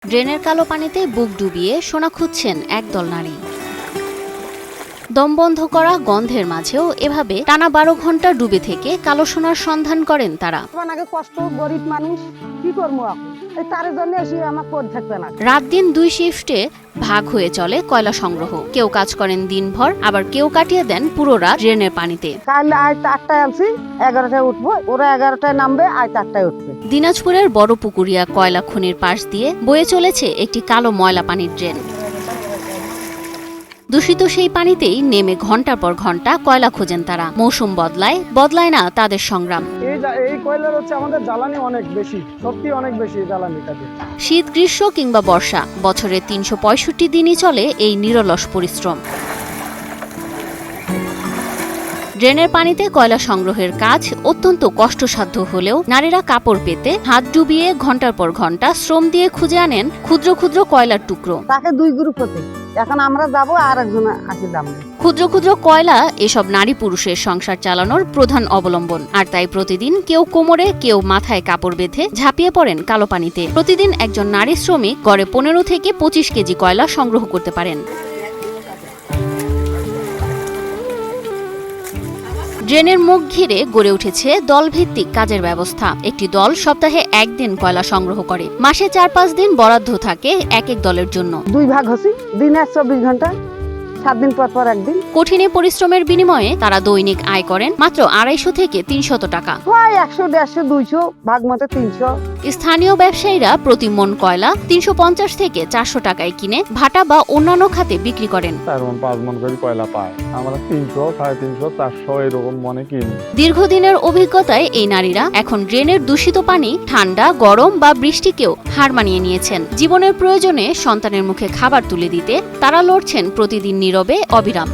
ড্রেনের কালো পানিতে বুক ডুবিয়ে সোনা খুঁজছেন একদল নারী। দম বন্ধ করা গন্ধের মাঝেও এভাবে টানা 12 ঘন্টা ডুবে থেকে কালো সোনার সন্ধান করেন তারা। কষ্ট, গরিব মানুষ কি করবো তার জন্য আমার পড়ে থাকবে না। রাত দিন 2 শিফটে ভাগ হয়ে চলে কয়লা সংগ্রহ। কেউ কাজ করেন দিনভর, আবার কেউ কাটিয়ে দেন পুরো রাত ড্রেনের পানিতে। কাল আজ 4টায় আনছি, 11টায় উঠবো, ওরা 11টায় নামবে, আজ 4টায় উঠবে। দিনাজপুরের বড় পুকুরিয়া কয়লা খনির পাশ দিয়ে বয়ে চলেছে একটি কালো ময়লা পানির ড্রেন। দূষিত সেই পানিতেই নেমে ঘন্টার পর ঘন্টা কয়লা খোঁজেন তারা। মৌসুম বদলায় না তাদের সংগ্রাম। এই কয়লার হচ্ছে আমাদের জ্বালানি অনেক বেশি, সত্যি অনেক বেশি জ্বালানি কাজে। শীত, গ্রীষ্ম কিংবা বর্ষা, বছরের 365 দিনই চলে এই নিরলস পরিশ্রম। ড্রেনের পানিতে কয়লা সংগ্রহের কাজ অত্যন্ত কষ্টসাধ্য হলেও নারীরা কাপড় পেতে হাত ডুবিয়ে ঘন্টার পর ঘন্টা শ্রম দিয়ে খুঁজে আনেন ক্ষুদ্র ক্ষুদ্র কয়লার টুকরো। তাকে 2 গ্রুপ হতে, এখন আমরা যাবো আর একজন আসি দামে। ক্ষুদ্র ক্ষুদ্র কয়লা এসব নারী পুরুষের সংসার চালানোর প্রধান অবলম্বন। আর তাই প্রতিদিন কেউ কোমরে, কেউ মাথায় কাপড় বেঁধে ঝাঁপিয়ে পড়েন কালো পানিতে। প্রতিদিন একজন নারী শ্রমিক গড়ে 15 থেকে 25 কেজি কয়লা সংগ্রহ করতে পারেন। ড্রেনের মুখ ঘিরে গড়ে উঠেছে দলভিত্তিক কাজের ব্যবস্থা। একটি দল সপ্তাহে 1 দিন কয়লা সংগ্রহ করে। মাসে 4-5 দিন বরাদ্দ থাকে এক এক দলের জন্য। 2 ভাগ হছি, দিনে 24 ঘন্টা, 7 দিন পর পর একদিন। কঠিন পরিশ্রমের বিনিময়ে তারা দৈনিক আয় করেন মাত্র 250 থেকে 300 টাকা। 100, 150, 200, ভাগ মতো 300। স্থানীয় ব্যবসায়ীরা প্রতি মন কয়লা 350 থেকে 400 টাকায় কিনে ভাটা বা অন্যান্য খাতে বিক্রি করেন। 4-5 মন করে কয়লা পায়, আমরা 300, 350, 400 এরকম মনে কিনি। দীর্ঘদিনের অভিজ্ঞতায় এই নারীরা এখন ড্রেনের দূষিত পানি, ঠান্ডা, গরম বা বৃষ্টিকেও হার মানিয়ে নিয়েছেন। জীবনের প্রয়োজনে সন্তানের মুখে খাবার তুলে দিতে তারা লড়ছেন প্রতিদিন নীরবে, অবিরাম।